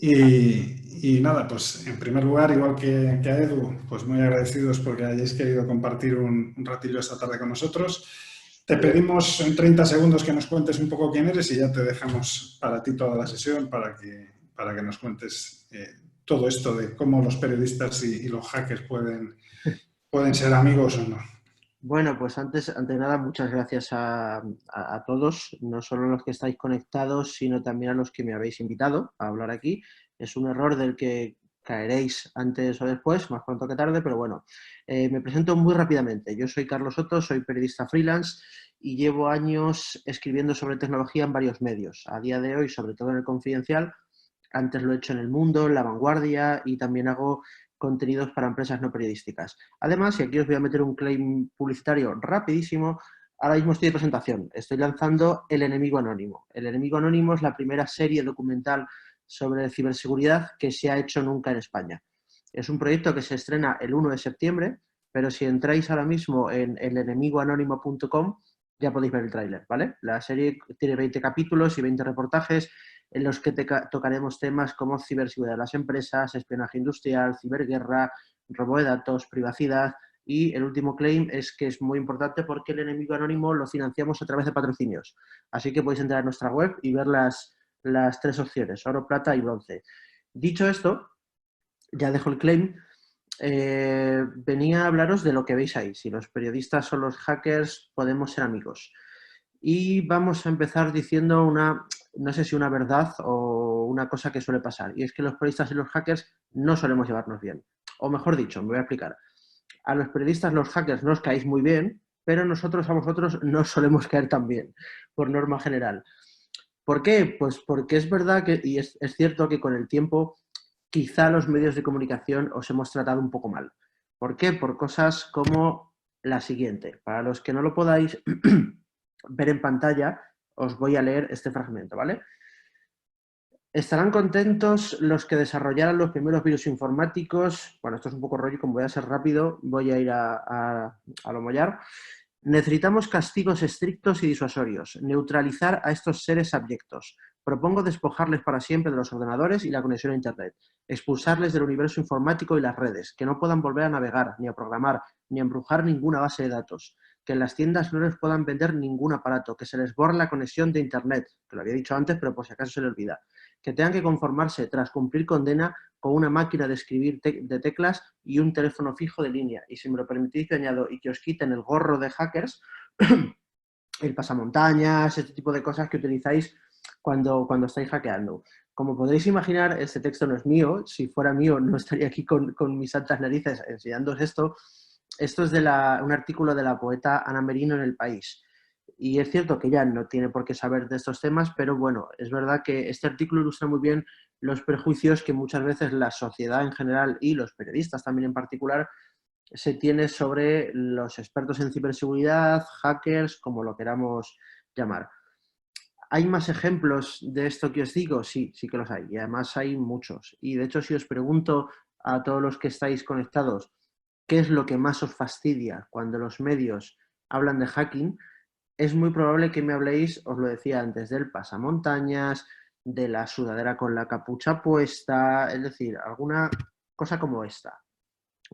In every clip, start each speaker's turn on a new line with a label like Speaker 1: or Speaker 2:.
Speaker 1: Y nada, pues en primer lugar, igual que a Edu, pues muy agradecidos porque hayáis querido compartir un ratillo esta tarde con nosotros. Te pedimos en 30 segundos que nos cuentes un poco quién eres y ya te dejamos para ti toda la sesión para que nos cuentes todo esto de cómo los periodistas y los hackers pueden ser amigos o no.
Speaker 2: Bueno, pues antes de nada, muchas gracias a todos, no solo los que estáis conectados, sino también a los que me habéis invitado a hablar aquí. Es un error del que caeréis antes o después, más pronto que tarde, pero bueno, me presento muy rápidamente. Yo soy Carlos Soto, soy periodista freelance y llevo años escribiendo sobre tecnología en varios medios. A día de hoy, sobre todo en el Confidencial, antes lo he hecho en El Mundo, en La Vanguardia y también hago contenidos para empresas no periodísticas. Además, y aquí os voy a meter un claim publicitario rapidísimo, ahora mismo estoy de presentación, estoy lanzando El Enemigo Anónimo. El Enemigo Anónimo es la primera serie documental sobre ciberseguridad que se ha hecho nunca en España. Es un proyecto que se estrena el 1 de septiembre, pero si entráis ahora mismo en elenemigoanónimo.com ya podéis ver el tráiler, ¿vale? La serie tiene 20 capítulos y 20 reportajes en los que tocaremos temas como ciberseguridad de las empresas, espionaje industrial, ciberguerra, robo de datos, privacidad. Y el último claim es que es muy importante porque el enemigo anónimo lo financiamos a través de patrocinios. Así que podéis entrar a nuestra web y ver las tres opciones, oro, plata y bronce. Dicho esto, ya dejo el claim. Venía a hablaros de lo que veis ahí, si los periodistas o los hackers podemos ser amigos. Y vamos a empezar diciendo no sé si una verdad o una cosa que suele pasar, y es que los periodistas y los hackers no solemos llevarnos bien. O mejor dicho, me voy a explicar. A los periodistas, los hackers, no os caéis muy bien, pero nosotros a vosotros no solemos caer tan bien, por norma general. ¿Por qué? Pues porque es verdad que, y es cierto que con el tiempo quizá los medios de comunicación os hemos tratado un poco mal. ¿Por qué? Por cosas como la siguiente. Para los que no lo podáis ver en pantalla, os voy a leer este fragmento, ¿vale? Estarán contentos los que desarrollaran los primeros virus informáticos. Bueno, esto es un poco rollo, como voy a ser rápido, voy a ir a lo mollar. Necesitamos castigos estrictos y disuasorios, neutralizar a estos seres abyectos. Propongo despojarles para siempre de los ordenadores y la conexión a Internet, expulsarles del universo informático y las redes, que no puedan volver a navegar, ni a programar, ni a embrujar ninguna base de datos, que en las tiendas no les puedan vender ningún aparato, que se les borre la conexión de Internet, que lo había dicho antes, pero por si acaso se le olvida, que tengan que conformarse tras cumplir condena con una máquina de escribir de teclas y un teléfono fijo de línea. Y si me lo permitís, yo añado, y que os quiten el gorro de hackers, el pasamontañas, este tipo de cosas que utilizáis cuando estáis hackeando. Como podréis imaginar, este texto no es mío. Si fuera mío, no estaría aquí con mis santas narices enseñándoos esto. Esto es de un artículo de la poeta Ana Merino en El País. Y es cierto que ella no tiene por qué saber de estos temas, pero bueno, es verdad que este artículo ilustra muy bien los prejuicios que muchas veces la sociedad en general y los periodistas también en particular se tiene sobre los expertos en ciberseguridad, hackers, como lo queramos llamar. ¿Hay más ejemplos de esto que os digo? Sí, sí que los hay. Y además hay muchos. Y de hecho, si os pregunto a todos los que estáis conectados, ¿qué es lo que más os fastidia cuando los medios hablan de hacking? Es muy probable que me habléis, os lo decía antes, del pasamontañas, de la sudadera con la capucha puesta, es decir, alguna cosa como esta.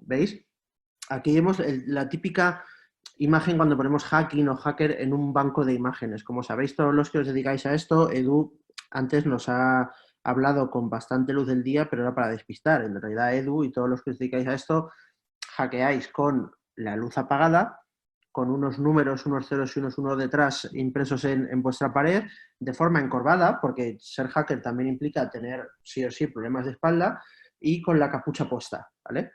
Speaker 2: ¿Veis? Aquí vemos la típica imagen cuando ponemos hacking o hacker en un banco de imágenes. Como sabéis todos los que os dedicáis a esto, Edu antes nos ha hablado con bastante luz del día, pero era para despistar. En realidad Edu y todos los que os dedicáis a esto hackeáis con la luz apagada, con unos números, unos ceros y unos unos detrás impresos en vuestra pared, de forma encorvada, porque ser hacker también implica tener sí o sí problemas de espalda, y con la capucha puesta, ¿vale?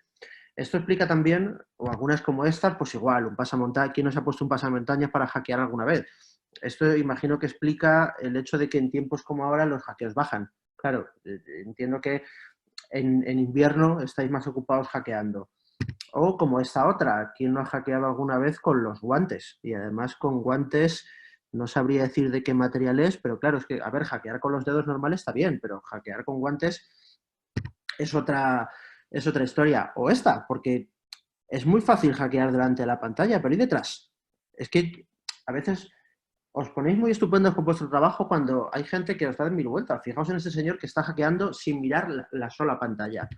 Speaker 2: Esto explica también, o algunas como esta, pues igual, un pasamontañas. ¿Quién nos ha puesto un pasamontañas para hackear alguna vez? Esto imagino que explica el hecho de que en tiempos como ahora los hackeos bajan. Claro, entiendo que en invierno estáis más ocupados hackeando. O como esta otra, ¿quién no ha hackeado alguna vez con los guantes? Y además con guantes, no sabría decir de qué material es, pero claro, es que, a ver, hackear con los dedos normales está bien, pero hackear con guantes es otra historia. O esta, porque es muy fácil hackear delante de la pantalla, pero ¿y detrás? Es que a veces os ponéis muy estupendos con vuestro trabajo cuando hay gente que os da de mil vueltas. Fijaos en este señor que está hackeando sin mirar la sola pantalla.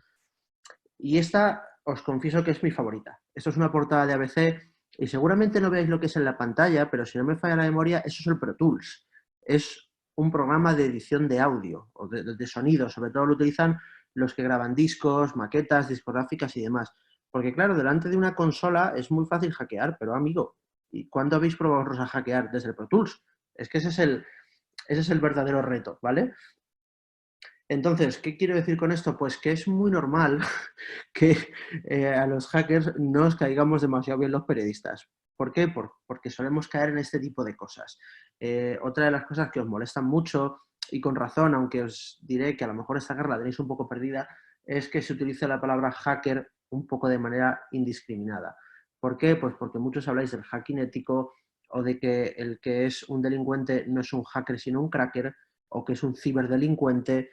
Speaker 2: Y esta, os confieso que es mi favorita. Esto es una portada de ABC y seguramente no veáis lo que es en la pantalla, pero si no me falla la memoria, eso es el Pro Tools. Es un programa de edición de audio o de sonido. Sobre todo lo utilizan los que graban discos, maquetas, discográficas y demás. Porque claro, delante de una consola es muy fácil hackear, pero amigo, ¿y cuándo habéis probado a hackear desde el Pro Tools? Es que ese es el verdadero reto, ¿vale? Entonces, ¿qué quiero decir con esto? Pues que es muy normal que a los hackers no os caigamos demasiado bien los periodistas. ¿Por qué? Porque solemos caer en este tipo de cosas. Otra de las cosas que os molestan mucho, y con razón, aunque os diré que a lo mejor esta guerra la tenéis un poco perdida, es que se utilice la palabra hacker un poco de manera indiscriminada. ¿Por qué? Pues porque muchos habláis del hacking ético o de que el que es un delincuente no es un hacker sino un cracker o que es un ciberdelincuente.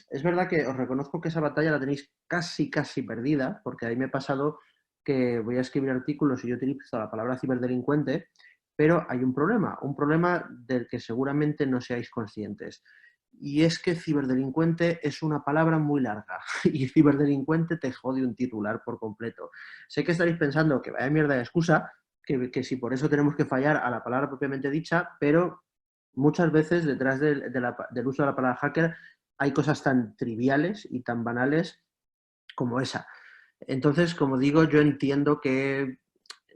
Speaker 2: Es verdad que os reconozco que esa batalla la tenéis casi perdida, porque ahí me he pasado que voy a escribir artículos y yo utilizo la palabra ciberdelincuente, pero hay un problema del que seguramente no seáis conscientes. Y es que ciberdelincuente es una palabra muy larga y ciberdelincuente te jode un titular por completo. Sé que estaréis pensando que vaya mierda de excusa, que si por eso tenemos que fallar a la palabra propiamente dicha, pero muchas veces detrás del uso de la palabra hacker hay cosas tan triviales y tan banales como esa. Entonces, como digo, yo entiendo que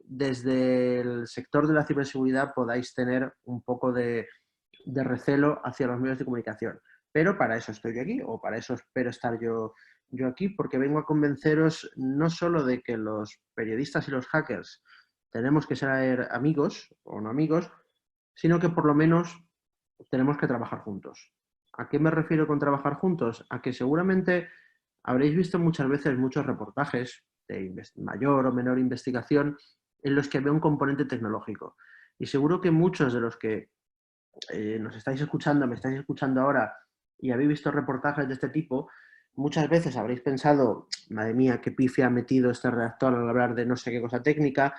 Speaker 2: desde el sector de la ciberseguridad podáis tener un poco de recelo hacia los medios de comunicación. Pero para eso estoy yo aquí, o para eso espero estar yo aquí, porque vengo a convenceros no solo de que los periodistas y los hackers tenemos que ser amigos o no amigos, sino que por lo menos tenemos que trabajar juntos. ¿A qué me refiero con trabajar juntos? A que seguramente habréis visto muchas veces muchos reportajes de mayor o menor investigación en los que había un componente tecnológico. Y seguro que muchos de los que nos estáis escuchando, me estáis escuchando ahora y habéis visto reportajes de este tipo, muchas veces habréis pensado, madre mía, qué pifia ha metido este redactor al hablar de no sé qué cosa técnica,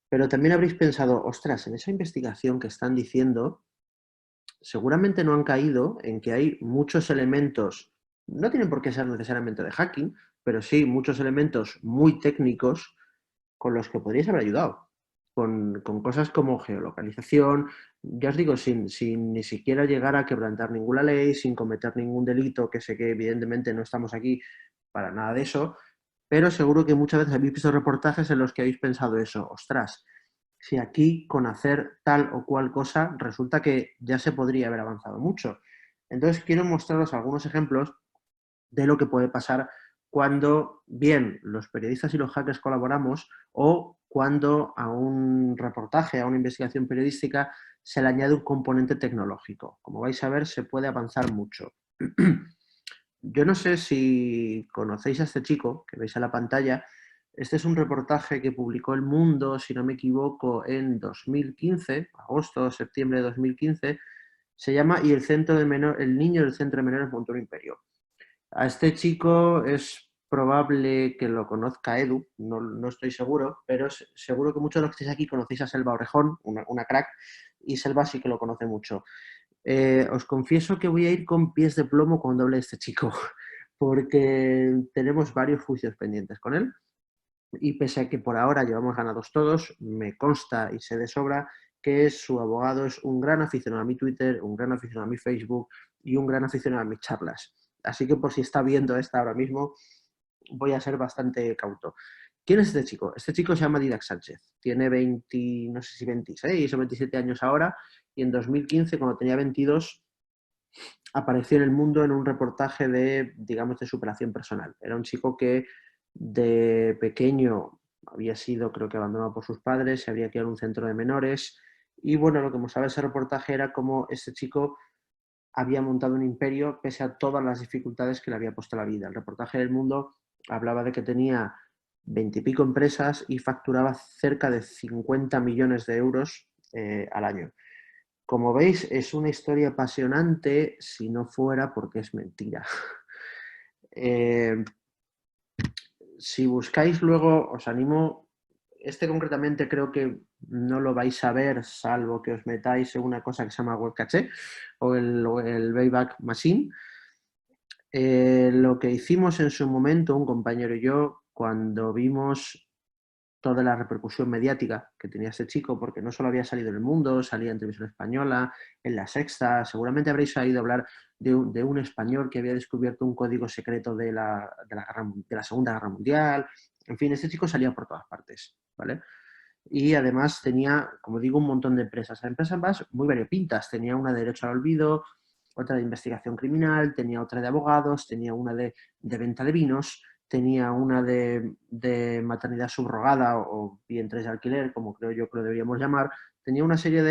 Speaker 2: pero también habréis pensado, ostras, en esa investigación que están diciendo, seguramente no han caído en que hay muchos elementos, no tienen por qué ser necesariamente de hacking, pero sí muchos elementos muy técnicos con los que podríais haber ayudado. Con cosas como geolocalización, ya os digo, sin ni siquiera llegar a quebrantar ninguna ley, sin cometer ningún delito, que sé que evidentemente no estamos aquí para nada de eso, pero seguro que muchas veces habéis visto reportajes en los que habéis pensado eso, ostras, si aquí con hacer tal o cual cosa resulta que ya se podría haber avanzado mucho. Entonces quiero mostraros algunos ejemplos de lo que puede pasar cuando bien los periodistas y los hackers colaboramos o cuando a un reportaje, a una investigación periodística se le añade un componente tecnológico. Como vais a ver, se puede avanzar mucho. Yo no sé si conocéis a este chico que veis en la pantalla. Este es un reportaje que publicó El Mundo, si no me equivoco, en 2015, agosto o septiembre de 2015. Se llama Y el niño del centro de menores montó un imperio. A este chico es probable que lo conozca Edu, no estoy seguro, pero seguro que muchos de los que estáis aquí conocéis a Selva Orejón, una crack, y Selva sí que lo conoce mucho. Os confieso que voy a ir con pies de plomo cuando hable de este chico, porque tenemos varios juicios pendientes con él. Y pese a que por ahora llevamos ganados todos, me consta y sé de sobra que su abogado es un gran aficionado a mi Twitter, un gran aficionado a mi Facebook y un gran aficionado a mis charlas. Así que por si está viendo esta ahora mismo, voy a ser bastante cauto. ¿Quién es este chico? Este chico se llama Didac Sánchez. Tiene 20, no sé si 26 o 27 años ahora y en 2015, cuando tenía 22, apareció en El Mundo en un reportaje de, digamos, de superación personal. Era un chico que de pequeño había sido, creo que abandonado por sus padres, se había quedado en un centro de menores y bueno, lo que mostraba ese reportaje era cómo este chico había montado un imperio pese a todas las dificultades que le había puesto la vida. El reportaje del Mundo hablaba de que tenía 20 y pico empresas y facturaba cerca de 50 millones de euros al año. Como veis, es una historia apasionante si no fuera porque es mentira. Si buscáis luego, os animo, Este concretamente creo que no lo vais a ver, salvo que os metáis en una cosa que se llama Web Cache o el Wayback Machine. Lo que hicimos en su momento, un compañero y yo, cuando vimos toda la repercusión mediática que tenía este chico, porque no solo había salido en El Mundo, salía en Televisión Española, en La Sexta, seguramente habréis oído hablar de un español que había descubierto un código secreto de la Segunda Guerra Mundial. En fin, este chico salía por todas partes, ¿vale? Y además tenía, como digo, un montón de empresas. Empresas más muy variopintas. Tenía una de derecho al olvido, otra de investigación criminal, tenía otra de abogados, tenía una de venta de vinos, tenía una de maternidad subrogada o vientres de alquiler, como creo yo que lo deberíamos llamar. Tenía una serie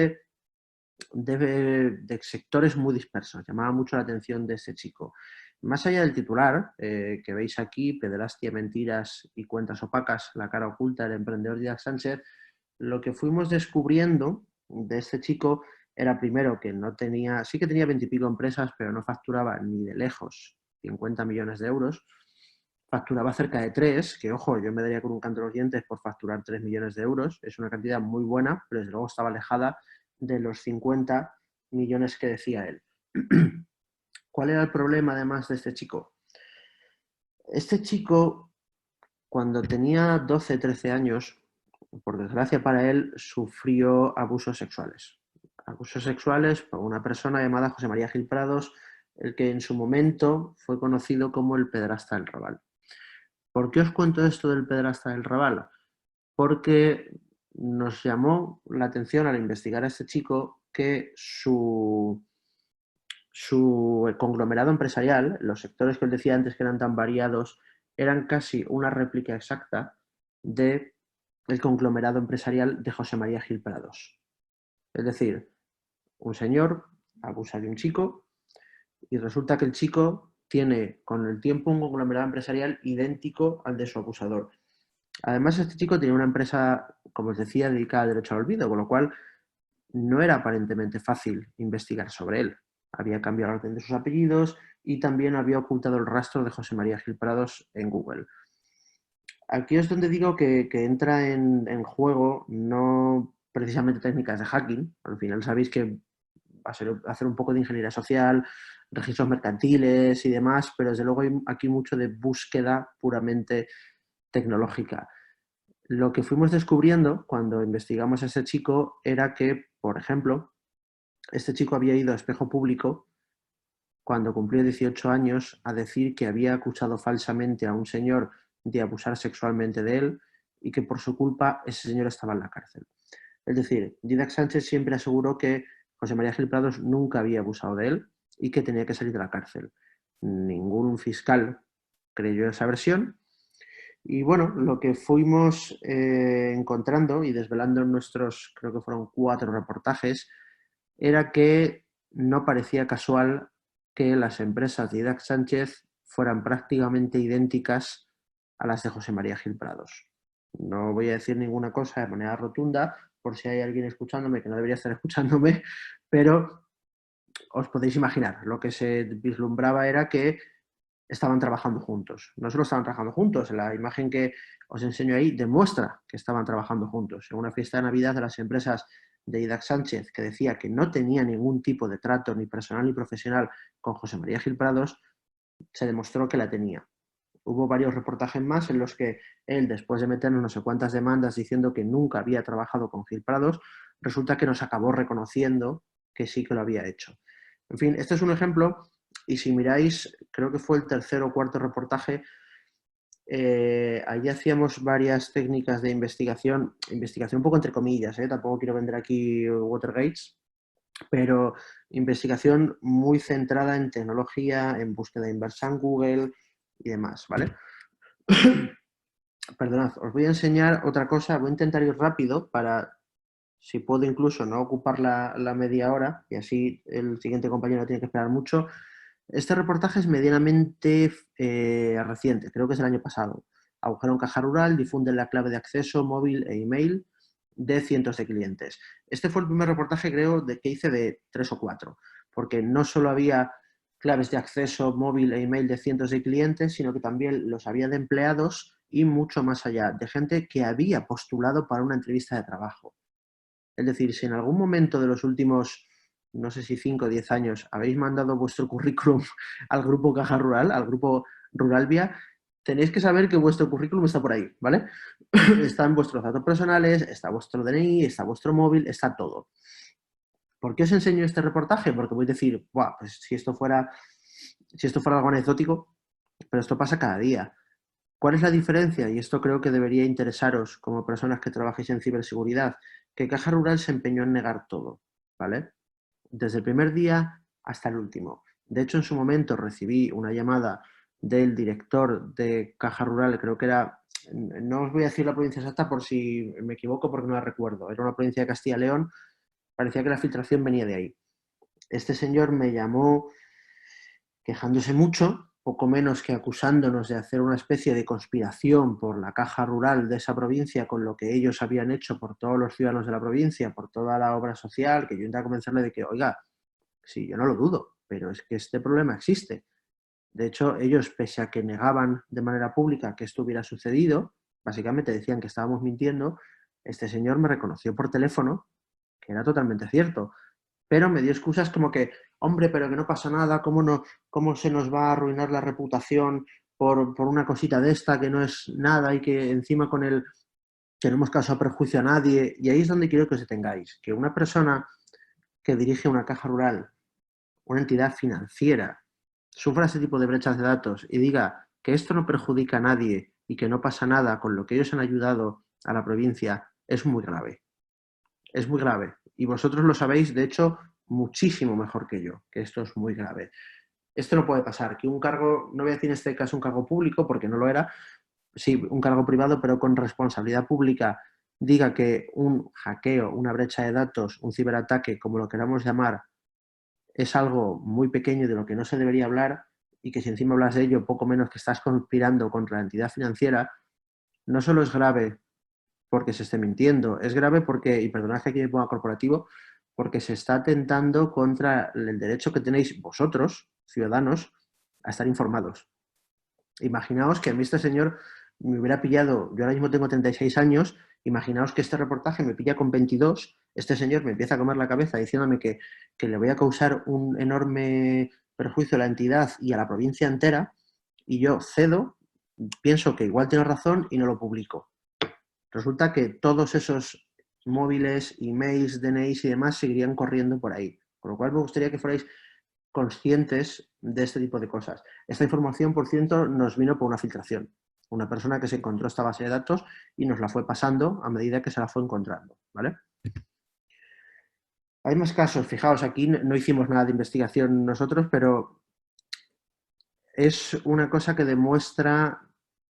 Speaker 2: de sectores muy dispersos. Llamaba mucho la atención de este chico. Más allá del titular, que veis aquí, pederastia, mentiras y cuentas opacas, la cara oculta del emprendedor Díaz Sánchez, lo que fuimos descubriendo de este chico era primero que no tenía, sí que tenía 20 y pico empresas, pero no facturaba ni de lejos 50 millones de euros. Facturaba cerca de 3, que ojo, yo me daría con un canto de los dientes por facturar 3 millones de euros. Es una cantidad muy buena, pero desde luego estaba alejada de los 50 millones que decía él. ¿Cuál era el problema además de este chico? Este chico, cuando tenía 12, 13 años, por desgracia para él, sufrió abusos sexuales. Abusos sexuales por una persona llamada José María Gil Prados, el que en su momento fue conocido como el pederasta del Raval. ¿Por qué os cuento esto del pederasta del Raval? Porque nos llamó la atención al investigar a este chico que su conglomerado empresarial, los sectores que os decía antes que eran tan variados, eran casi una réplica exacta del conglomerado empresarial de José María Gil Prados. Es decir, un señor abusa de un chico y resulta que el chico tiene con el tiempo un conglomerado empresarial idéntico al de su abusador. Además, este chico tenía una empresa, como os decía, dedicada al derecho al olvido, con lo cual no era aparentemente fácil investigar sobre él. Había cambiado el orden de sus apellidos y también había ocultado el rastro de José María Gil Prados en Google. Aquí es donde digo que entra en juego no precisamente técnicas de hacking. Al final sabéis que va a ser hacer un poco de ingeniería social, registros mercantiles y demás, pero desde luego hay aquí mucho de búsqueda puramente tecnológica. Lo que fuimos descubriendo cuando investigamos a ese chico era que, por ejemplo, este chico había ido a Espejo Público cuando cumplió 18 años a decir que había acusado falsamente a un señor de abusar sexualmente de él y que por su culpa ese señor estaba en la cárcel. Es decir, Dídac Sánchez siempre aseguró que José María Gil Prados nunca había abusado de él y que tenía que salir de la cárcel. Ningún fiscal creyó esa versión. Y bueno, lo que fuimos encontrando y desvelando en nuestros, creo que fueron 4 reportajes, era que no parecía casual que las empresas de Dídac Sánchez fueran prácticamente idénticas a las de José María Gil Prados. No voy a decir ninguna cosa de manera rotunda, por si hay alguien escuchándome que no debería estar escuchándome, pero os podéis imaginar, lo que se vislumbraba era que estaban trabajando juntos. No solo estaban trabajando juntos, la imagen que os enseño ahí demuestra que estaban trabajando juntos. En una fiesta de Navidad de las empresas de Dídac Sánchez, que decía que no tenía ningún tipo de trato ni personal ni profesional con José María Gil Prados, se demostró que la tenía. Hubo varios reportajes más en los que él, después de meternos no sé cuántas demandas diciendo que nunca había trabajado con Gil Prados, resulta que nos acabó reconociendo que sí que lo había hecho. En fin, este es un ejemplo y si miráis, creo que fue el 3.º o 4.º reportaje, allí hacíamos varias técnicas de investigación un poco entre comillas, tampoco quiero vender aquí Watergates, pero investigación muy centrada en tecnología, en búsqueda inversa en Google y demás, ¿vale? Perdonad, os voy a enseñar otra cosa, voy a intentar ir rápido para, si puedo incluso no ocupar la media hora y así el siguiente compañero no tiene que esperar mucho. Este reportaje es medianamente reciente, creo que es del año pasado. Agujero en caja rural, difunden la clave de acceso móvil e email de cientos de clientes. Este fue el primer reportaje, creo, que hice de 3 o 4, porque no solo había claves de acceso móvil e email de cientos de clientes, sino que también los había de empleados y mucho más allá, de gente que había postulado para una entrevista de trabajo. Es decir, si en algún momento de los últimos, no sé si 5 o 10 años, habéis mandado vuestro currículum al grupo Caja Rural, al grupo Ruralvia, tenéis que saber que vuestro currículum está por ahí, ¿vale? Están vuestros datos personales, está vuestro DNI, está vuestro móvil, está todo. ¿Por qué os enseño este reportaje? Porque voy a decir, buah, pues si esto fuera algo anecdótico, pero esto pasa cada día. ¿Cuál es la diferencia? Y esto creo que debería interesaros como personas que trabajéis en ciberseguridad, que Caja Rural se empeñó en negar todo, ¿vale? Desde el primer día hasta el último. De hecho, en su momento recibí una llamada del director de Caja Rural, creo que era, no os voy a decir la provincia exacta por si me equivoco porque no la recuerdo, era una provincia de Castilla y León, parecía que la filtración venía de ahí. Este señor me llamó quejándose mucho, poco menos que acusándonos de hacer una especie de conspiración por la caja rural de esa provincia con lo que ellos habían hecho por todos los ciudadanos de la provincia, por toda la obra social, que yo intenté convencerle de que, oiga, sí, yo no lo dudo, pero es que este problema existe. De hecho, ellos, pese a que negaban de manera pública que esto hubiera sucedido, básicamente decían que estábamos mintiendo, este señor me reconoció por teléfono que era totalmente cierto, pero me dio excusas como que, hombre, pero que no pasa nada, cómo se nos va a arruinar la reputación por una cosita de esta que no es nada y que encima con él que no hemos causado perjuicio a nadie. Y ahí es donde quiero que os detengáis, que una persona que dirige una caja rural, una entidad financiera, sufra ese tipo de brechas de datos y diga que esto no perjudica a nadie y que no pasa nada con lo que ellos han ayudado a la provincia, es muy grave. Es muy grave. Y vosotros lo sabéis, de hecho, muchísimo mejor que yo, que esto es muy grave. Esto no puede pasar, que un cargo, no voy a decir en este caso un cargo público, porque no lo era, sí, un cargo privado, pero con responsabilidad pública, diga que un hackeo, una brecha de datos, un ciberataque, como lo queramos llamar, es algo muy pequeño de lo que no se debería hablar y que si encima hablas de ello, poco menos que estás conspirando contra la entidad financiera, no solo es grave porque se esté mintiendo, es grave porque, y perdonad que aquí me ponga corporativo, porque se está atentando contra el derecho que tenéis vosotros, ciudadanos, a estar informados. Imaginaos que a mí este señor me hubiera pillado, yo ahora mismo tengo 36 años, imaginaos que este reportaje me pilla con 22, este señor me empieza a comer la cabeza diciéndome que le voy a causar un enorme perjuicio a la entidad y a la provincia entera, y yo cedo, pienso que igual tiene razón y no lo publico. Resulta que todos esos móviles, emails, DNIs y demás seguirían corriendo por ahí. Con lo cual me gustaría que fuerais conscientes de este tipo de cosas. Esta información, por cierto, nos vino por una filtración. Una persona que se encontró esta base de datos y nos la fue pasando a medida que se la fue encontrando, ¿vale? Hay más casos, fijaos, aquí no hicimos nada de investigación nosotros, pero es una cosa que demuestra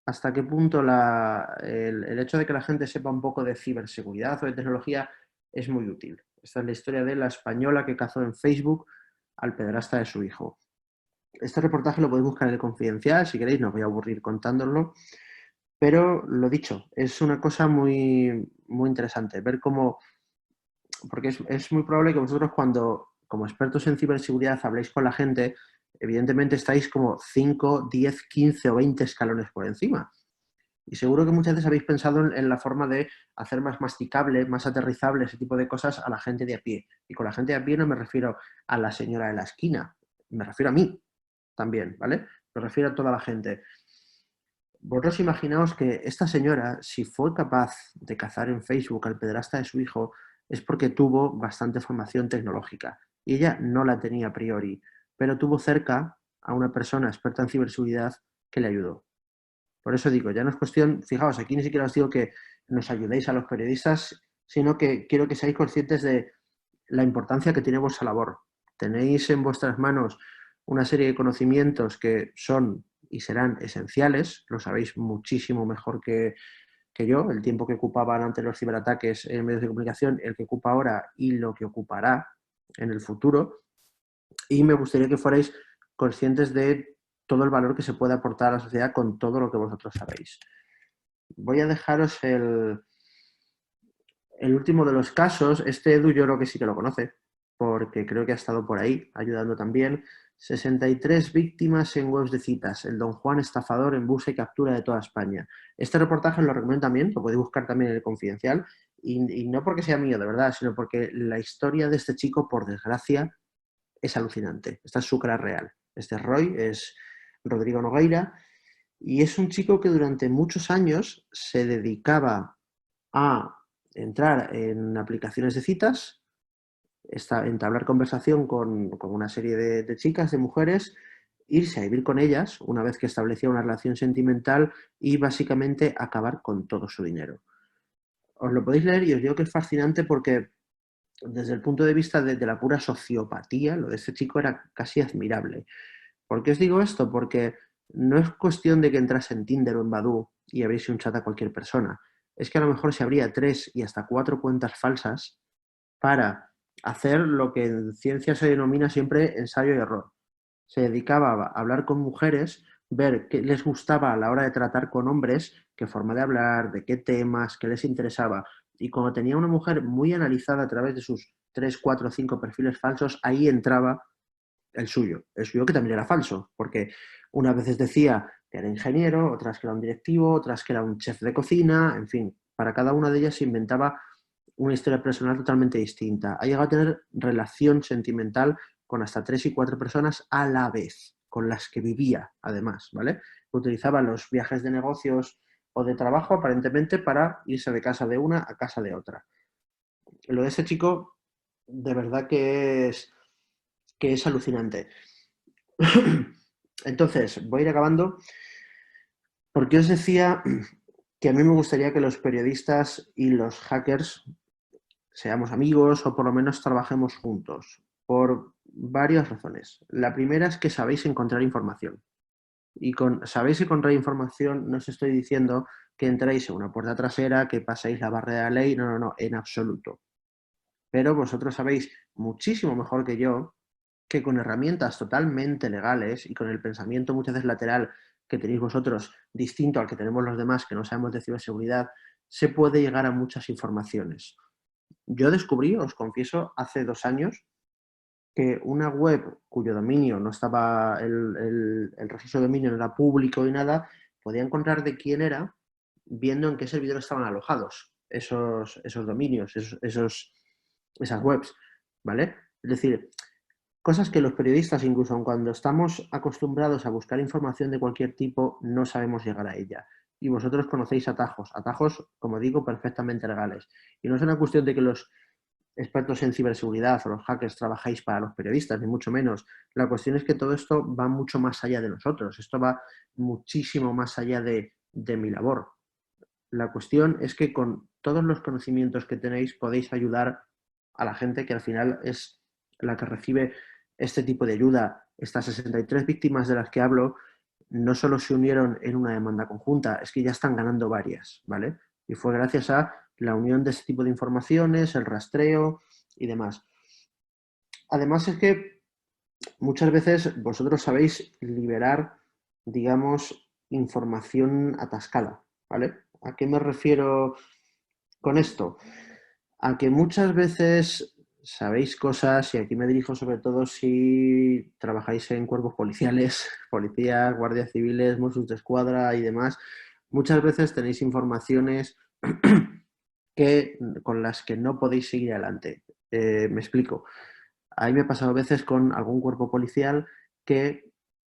Speaker 2: hasta qué punto el hecho de que la gente sepa un poco de ciberseguridad o de tecnología es muy útil. Esta es la historia de la española que cazó en Facebook al pederasta de su hijo. Este reportaje lo podéis buscar en el Confidencial, si queréis, no os voy a aburrir contándolo, pero lo dicho, es una cosa muy, muy interesante, ver cómo, porque es muy probable que vosotros cuando, como expertos en ciberseguridad, habléis con la gente, evidentemente estáis como 5, 10, 15 o 20 escalones por encima. Y seguro que muchas veces habéis pensado en la forma de hacer más masticable, más aterrizable ese tipo de cosas a la gente de a pie. Y con la gente de a pie no me refiero a la señora de la esquina, me refiero a mí también, ¿vale? Me refiero a toda la gente. Vosotros imaginaos que esta señora, si fue capaz de cazar en Facebook al pederasta de su hijo, es porque tuvo bastante formación tecnológica. Y ella no la tenía a priori, pero tuvo cerca a una persona experta en ciberseguridad que le ayudó. Por eso digo, ya no es cuestión, fijaos, aquí ni siquiera os digo que nos ayudéis a los periodistas, sino que quiero que seáis conscientes de la importancia que tiene vuestra labor. Tenéis en vuestras manos una serie de conocimientos que son y serán esenciales, lo sabéis muchísimo mejor que yo, el tiempo que ocupaban ante los ciberataques en medios de comunicación, el que ocupa ahora y lo que ocupará en el futuro. Y me gustaría que fuerais conscientes de todo el valor que se puede aportar a la sociedad con todo lo que vosotros sabéis. Voy a dejaros el último de los casos. Este Edu yo creo que sí que lo conoce, porque creo que ha estado por ahí ayudando también. 63 víctimas en webs de citas. El Don Juan estafador en busca y captura de toda España. Este reportaje lo recomiendo también, lo podéis buscar también en el Confidencial. Y no porque sea mío, de verdad, sino porque la historia de este chico, por desgracia, es alucinante. Esta es su cara real. Este es Roy, es Rodrigo Nogueira, y es un chico que durante muchos años se dedicaba a entrar en aplicaciones de citas, entablar conversación con una serie de chicas, de mujeres, irse a vivir con ellas una vez que establecía una relación sentimental y básicamente acabar con todo su dinero. Os lo podéis leer y os digo que es fascinante porque desde el punto de vista de la pura sociopatía, lo de este chico era casi admirable. ¿Por qué os digo esto? Porque no es cuestión de que entrase en Tinder o en Badoo y abriese un chat a cualquier persona. Es que a lo mejor se abría 3 y hasta 4 cuentas falsas para hacer lo que en ciencia se denomina siempre ensayo y error. Se dedicaba a hablar con mujeres, ver qué les gustaba a la hora de tratar con hombres, qué forma de hablar, de qué temas, qué les interesaba. Y cuando tenía una mujer muy analizada a través de sus 3, 4, 5 perfiles falsos, ahí entraba el suyo que también era falso, porque unas veces decía que era ingeniero, otras que era un directivo, otras que era un chef de cocina, en fin, para cada una de ellas se inventaba una historia personal totalmente distinta. Ha llegado a tener relación sentimental con hasta 3 y 4 personas a la vez, con las que vivía, además, ¿vale? Utilizaba los viajes de negocios o de trabajo, aparentemente, para irse de casa de una a casa de otra. Lo de ese chico, de verdad que es alucinante. Entonces, voy a ir acabando porque os decía que a mí me gustaría que los periodistas y los hackers seamos amigos o por lo menos trabajemos juntos, por varias razones. La primera es que sabéis encontrar información. Y con sabéis encontrar información no os estoy diciendo que entréis en una puerta trasera, que paséis la barrera de la ley, no, en absoluto. Pero vosotros sabéis muchísimo mejor que yo que con herramientas totalmente legales y con el pensamiento muchas veces lateral que tenéis vosotros, distinto al que tenemos los demás que no sabemos de ciberseguridad, se puede llegar a muchas informaciones. Yo descubrí, os confieso, hace 2 años que una web cuyo dominio no estaba, el registro de dominio no era público y nada, podía encontrar de quién era viendo en qué servidor estaban alojados esos dominios, esas webs, ¿vale? Es decir, cosas que los periodistas, incluso aun cuando estamos acostumbrados a buscar información de cualquier tipo, no sabemos llegar a ella. Y vosotros conocéis atajos, como digo, perfectamente legales. Y no es una cuestión de que los expertos en ciberseguridad o los hackers trabajáis para los periodistas, ni mucho menos. La cuestión es que todo esto va mucho más allá de nosotros. Esto va muchísimo más allá de mi labor. La cuestión es que con todos los conocimientos que tenéis podéis ayudar a la gente que al final es la que recibe este tipo de ayuda. Estas 63 víctimas de las que hablo no solo se unieron en una demanda conjunta, es que ya están ganando varias, ¿vale? Y fue gracias a la unión de este tipo de informaciones, el rastreo y demás. Además es que muchas veces vosotros sabéis liberar, digamos, información atascada, ¿vale? ¿A qué me refiero con esto? A que muchas veces sabéis cosas, y aquí me dirijo sobre todo si trabajáis en cuerpos policiales, policías, guardias civiles, Mossos de Escuadra y demás, muchas veces tenéis informaciones con las que no podéis seguir adelante. Me explico. A mí me ha pasado a veces con algún cuerpo policial que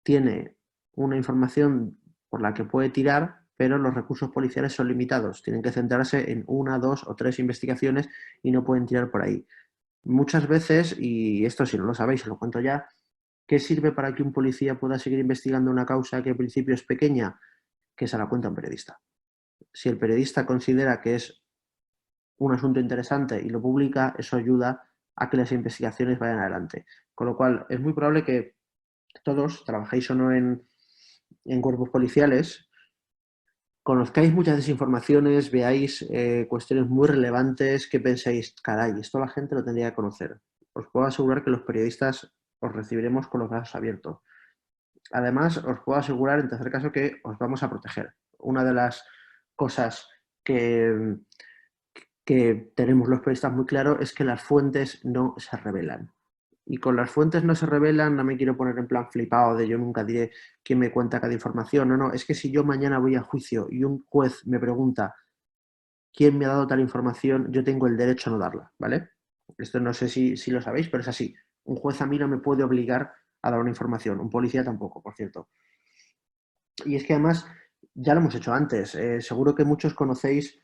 Speaker 2: tiene una información por la que puede tirar, pero los recursos policiales son limitados. Tienen que centrarse en 1, 2 o 3 investigaciones y no pueden tirar por ahí. Muchas veces, y esto si no lo sabéis, os lo cuento ya, ¿qué sirve para que un policía pueda seguir investigando una causa que al principio es pequeña? Que se la cuenta un periodista. Si el periodista considera que es un asunto interesante y lo publica, eso ayuda a que las investigaciones vayan adelante. Con lo cual, es muy probable que todos, trabajéis o no en cuerpos policiales, conozcáis muchas desinformaciones, veáis cuestiones muy relevantes que penséis, caray, esto la gente lo tendría que conocer. Os puedo asegurar que los periodistas os recibiremos con los brazos abiertos. Además, os puedo asegurar, en tercer caso, que os vamos a proteger. Una de las cosas que tenemos los periodistas muy claro es que las fuentes no se revelan. y con las fuentes no se revelan, no me quiero poner en plan flipado de yo nunca diré quién me cuenta cada información. No, no, es que si yo mañana voy a juicio y un juez me pregunta quién me ha dado tal información, yo tengo el derecho a no darla, ¿vale? Esto no sé si lo sabéis, pero es así. Un juez a mí no me puede obligar a dar una información, un policía tampoco, por cierto. Y es que además, ya lo hemos hecho antes, seguro que muchos conocéis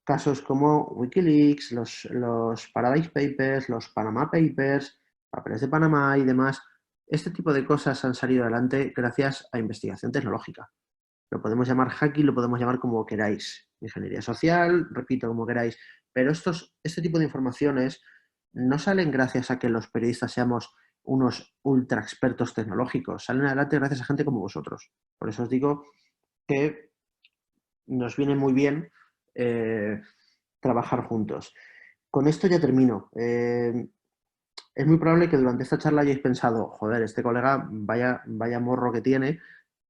Speaker 2: casos como Wikileaks, los Paradise Papers, los Panama Papers, papeles de Panamá y demás. Este tipo de cosas han salido adelante gracias a investigación tecnológica. Lo podemos llamar hacking, lo podemos llamar como queráis. Ingeniería social, repito, como queráis. Pero este tipo de informaciones no salen gracias a que los periodistas seamos unos ultra expertos tecnológicos. Salen adelante gracias a gente como vosotros. Por eso os digo que nos viene muy bien trabajar juntos. Con esto ya termino. Es muy probable que durante esta charla hayáis pensado, joder, este colega vaya morro que tiene,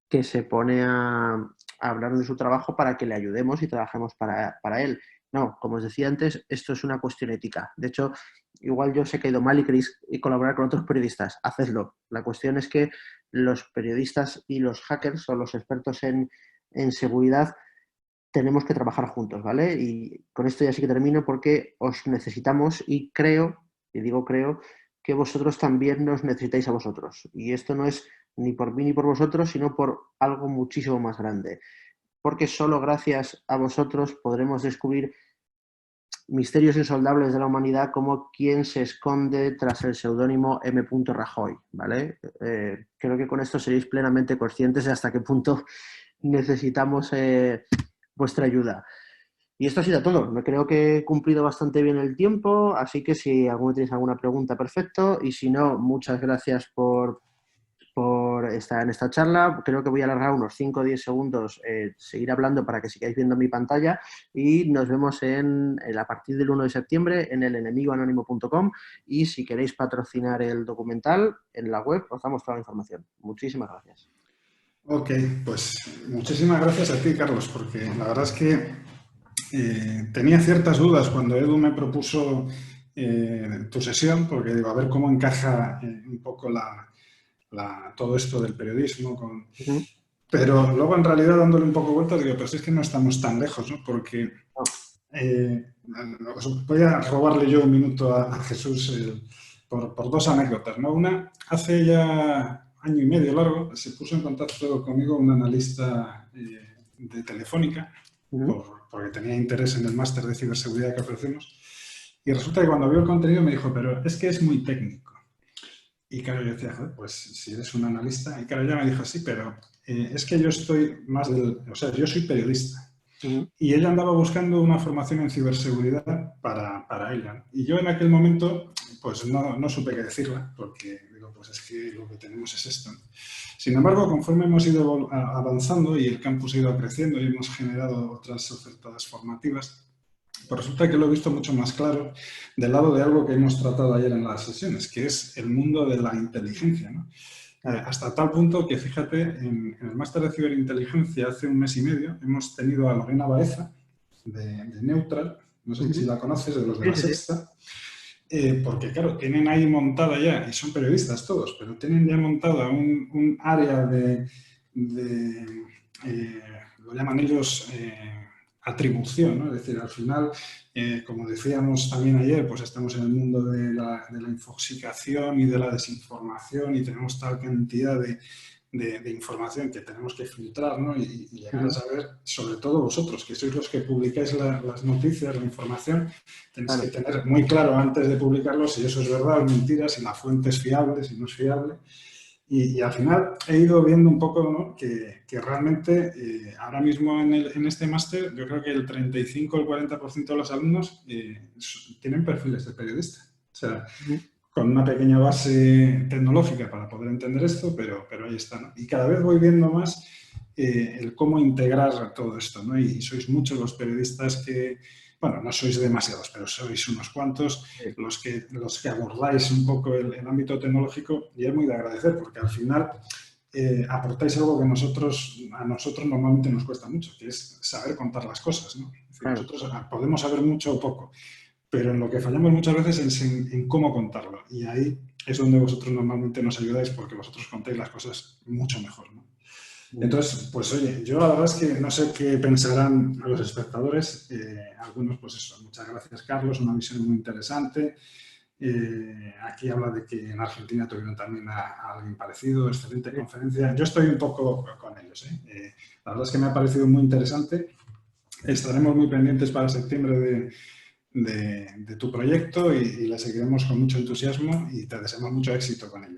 Speaker 2: que se pone a hablar de su trabajo para que le ayudemos y trabajemos para él. No, como os decía antes, esto es una cuestión ética. De hecho, igual yo os he caído mal y queréis colaborar con otros periodistas, hacedlo. La cuestión es que los periodistas y los hackers o los expertos en seguridad tenemos que trabajar juntos, ¿vale? Y con esto ya sí que termino porque os necesitamos y creo, y digo creo, que vosotros también nos necesitáis a vosotros. Y esto no es ni por mí ni por vosotros, sino por algo muchísimo más grande. Porque solo gracias a vosotros podremos descubrir misterios insondables de la humanidad como quién se esconde tras el seudónimo M. Rajoy, ¿vale? Creo que con esto seréis plenamente conscientes de hasta qué punto necesitamos vuestra ayuda. Y esto ha sido todo. Me creo que he cumplido bastante bien el tiempo, así que si alguno tenéis alguna pregunta, perfecto. Y si no, muchas gracias por estar en esta charla. Creo que voy a alargar unos 5 o 10 segundos, seguir hablando para que sigáis viendo mi pantalla y nos vemos a partir del 1 de septiembre en el enemigoanónimo.com y si queréis patrocinar el documental en la web os damos toda la información. Muchísimas gracias.
Speaker 1: Ok, pues muchísimas gracias a ti, Carlos, porque la verdad es que tenía ciertas dudas cuando Edu me propuso tu sesión, porque digo, a ver cómo encaja un poco todo esto del periodismo. Pero luego, en realidad, dándole un poco vueltas, digo, pues es que no estamos tan lejos, ¿no? Porque voy a robarle yo un minuto a Jesús por dos anécdotas, ¿no? Una, hace ya año y medio largo, se puso en contacto conmigo un analista de Telefónica, porque tenía interés en el máster de ciberseguridad que ofrecemos, y resulta que cuando vio el contenido me dijo, pero es que es muy técnico. Y claro, yo decía, pues si eres un analista, y claro, ella me dijo, sí, pero es que yo estoy más o sea, yo soy periodista. Y ella andaba buscando una formación en ciberseguridad para ella. Y yo en aquel momento, pues no supe qué decirla, porque digo, pues es que lo que tenemos es esto. Sin embargo, conforme hemos ido avanzando y el campus ha ido creciendo y hemos generado otras ofertas formativas, pues resulta que lo he visto mucho más claro del lado de algo que hemos tratado ayer en las sesiones, que es el mundo de la inteligencia, ¿no? Hasta tal punto que, fíjate, en el máster de ciberinteligencia hace un mes y medio hemos tenido a Lorena Baeza de Neutral, no sé si la conoces, de los de La Sexta, porque claro, tienen ahí montada ya, y son periodistas todos, pero tienen ya montada un área lo llaman ellos atribución, ¿no? Es decir, al final, como decíamos también ayer, pues estamos en el mundo de la infoxicación y de la desinformación y tenemos tal cantidad de información que tenemos que filtrar, ¿no? y llegar a saber, sobre todo vosotros, que sois los que publicáis las noticias, la información, tenéis que tener muy claro antes de publicarlo si eso es verdad o mentira, si la fuente es fiable, si no es fiable. Y al final he ido viendo un poco, ¿no? que realmente ahora mismo en este máster yo creo que el 35 o el 40% de los alumnos tienen perfiles de periodista. O sea, con una pequeña base tecnológica para poder entender esto, pero ahí está, ¿no? Y cada vez voy viendo más el cómo integrar todo esto, ¿no? Y sois muchos los periodistas que, bueno, no sois demasiados, pero sois unos cuantos los que abordáis un poco el ámbito tecnológico y es muy de agradecer porque al final aportáis algo que a nosotros normalmente nos cuesta mucho, que es saber contar las cosas, ¿no? Es decir, nosotros podemos saber mucho o poco, pero en lo que fallamos muchas veces es en cómo contarlo. Y ahí es donde vosotros normalmente nos ayudáis porque vosotros contáis las cosas mucho mejor, ¿no? Entonces, pues oye, yo la verdad es que no sé qué pensarán los espectadores. Algunos, pues eso, muchas gracias Carlos, una visión muy interesante. Aquí habla de que en Argentina tuvieron también a alguien parecido, excelente conferencia. Yo estoy un poco con ellos. La verdad es que me ha parecido muy interesante. Estaremos muy pendientes para septiembre de tu proyecto y le seguiremos con mucho entusiasmo y te deseamos mucho éxito con ello.